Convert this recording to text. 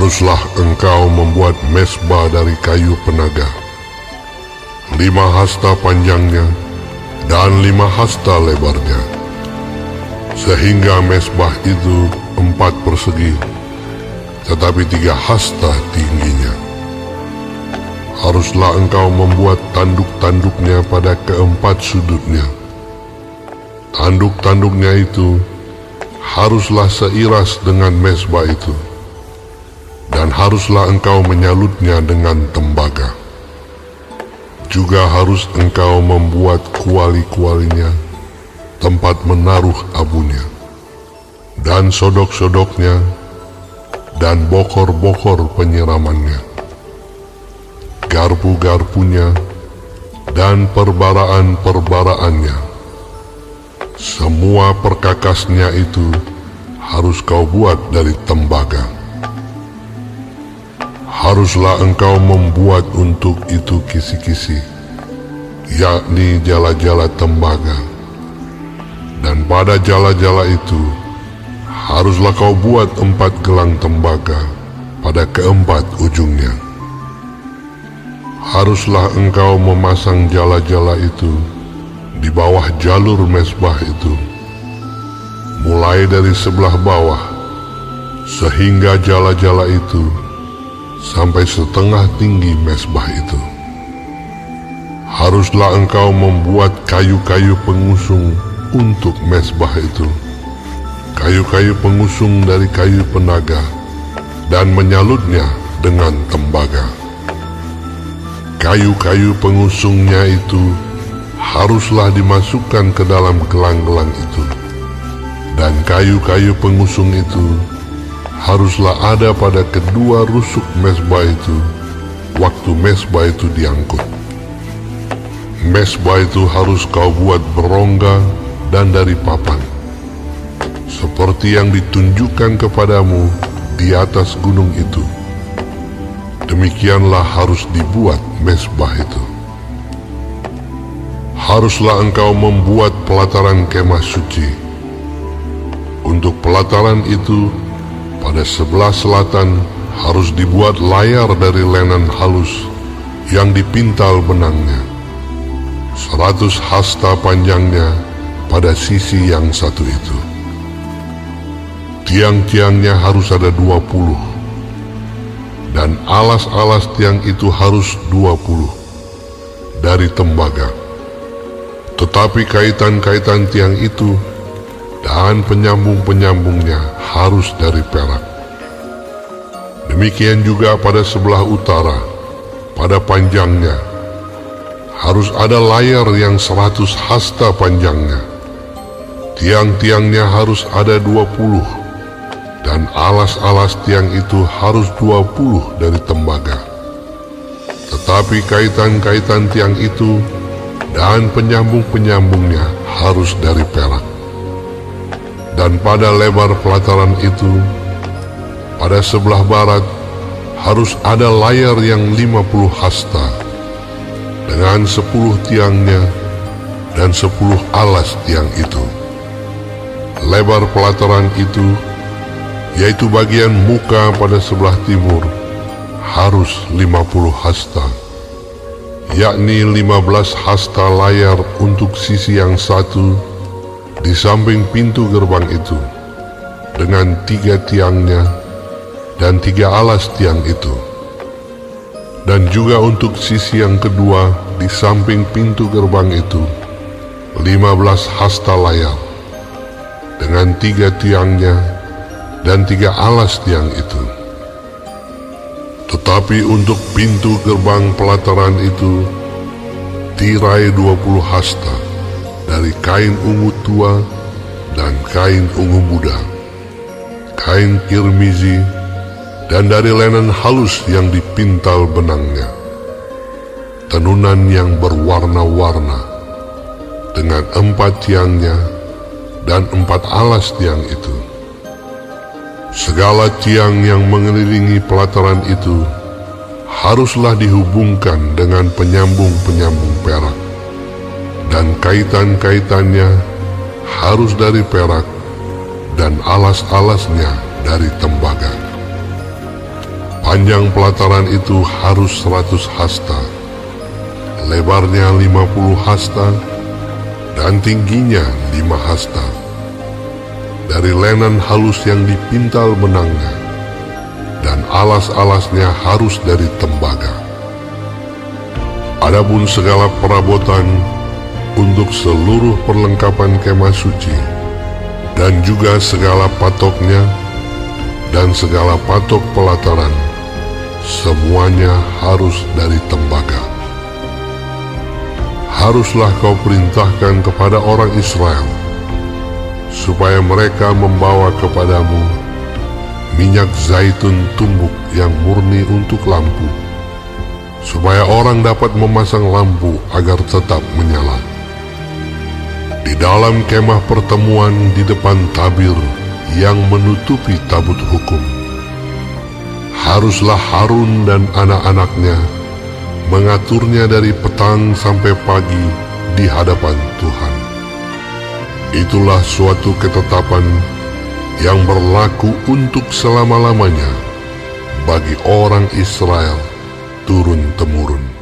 Haruslah engkau membuat mezbah dari kayu penaga, 5 hasta panjangnya dan 5 hasta lebarnya, sehingga mezbah itu 4 persegi, tetapi 3 hasta tingginya. Haruslah engkau membuat tanduk-tanduknya pada keempat sudutnya. Tanduk-tanduknya itu haruslah seiras dengan mezbah itu, dan haruslah engkau menyalutnya dengan tembaga. Juga harus engkau membuat kuali-kualinya, tempat menaruh abunya, dan sodok-sodoknya, dan bokor-bokor penyiramannya, garpu-garpunya, dan perbaraan-perbaraannya. Semua perkakasnya itu harus kau buat dari tembaga. Haruslah engkau membuat untuk itu kisi-kisi, yakni jala-jala tembaga. Dan pada jala-jala itu haruslah kau buat 4 gelang tembaga pada keempat ujungnya. Haruslah engkau memasang jala-jala itu di bawah jalur mezbah itu, mulai dari sebelah bawah, sehingga jala-jala itu sampai setengah tinggi mezbah itu. Haruslah engkau membuat kayu-kayu pengusung untuk mezbah itu, kayu-kayu pengusung dari kayu penaga, dan menyalutnya dengan tembaga. Kayu-kayu pengusungnya itu haruslah dimasukkan ke dalam gelang-gelang itu, dan kayu-kayu pengusung itu haruslah ada pada kedua rusuk mezbah itu waktu mezbah itu diangkut. Mezbah itu harus kau buat berongga dan dari papan, seperti yang ditunjukkan kepadamu di atas gunung itu. Demikianlah harus dibuat mezbah itu. Haruslah engkau membuat pelataran kemah suci. Untuk pelataran itu, pada sebelah selatan harus dibuat layar dari lenan halus yang dipintal benangnya, 100 hasta panjangnya pada sisi yang satu itu. Tiang-tiangnya harus ada 20, dan alas-alas tiang itu harus 20 dari tembaga. Tetapi kaitan-kaitan tiang itu dan penyambung-penyambungnya harus dari perak. Demikian juga pada sebelah utara, pada panjangnya harus ada layar yang 100 hasta panjangnya. Tiang-tiangnya harus ada 20, dan alas-alas tiang itu harus 20 dari tembaga. Tetapi kaitan-kaitan tiang itu dan penyambung-penyambungnya harus dari perak. Dan pada lebar pelataran itu, pada sebelah barat harus ada layar yang 50 hasta, dengan 10 tiangnya dan 10 alas tiang itu. Lebar pelataran itu, yaitu bagian muka pada sebelah timur, harus 50 hasta, yakni 15 hasta layar untuk sisi yang satu di samping pintu gerbang itu, dengan 3 tiangnya dan 3 alas tiang itu. Dan juga untuk sisi yang kedua di samping pintu gerbang itu, 15 hasta layar, dengan 3 tiangnya dan 3 alas tiang itu. Tetapi untuk pintu gerbang pelataran itu, tirai 20 hasta dari kain ungu tua dan kain ungu muda, kain kirmizi, dan dari lenan halus yang dipintal benangnya, tenunan yang berwarna-warna, dengan 4 tiangnya dan 4 alas tiang itu. Segala tiang yang mengelilingi pelataran itu haruslah dihubungkan dengan penyambung-penyambung perak, dan kaitan-kaitannya harus dari perak, dan alas-alasnya dari tembaga. Panjang pelataran itu harus 100 hasta, lebarnya 50 hasta, dan tingginya 5 hasta. Dari lenan halus yang dipintal benangnya, dan alas-alasnya harus dari tembaga. Adapun segala perabotan untuk seluruh perlengkapan kemah suci, dan juga segala patoknya, dan segala patok pelataran, semuanya harus dari tembaga. Haruslah kau perintahkan kepada orang Israel, supaya mereka membawa kepadamu minyak zaitun tumbuk yang murni untuk lampu, supaya orang dapat memasang lampu agar tetap menyala. Di dalam kemah pertemuan di depan tabir yang menutupi tabut hukum, haruslah Harun dan anak-anaknya mengaturnya dari petang sampai pagi di hadapan Tuhan. Itulah suatu ketetapan yang berlaku untuk selama-lamanya bagi orang Israel turun-temurun.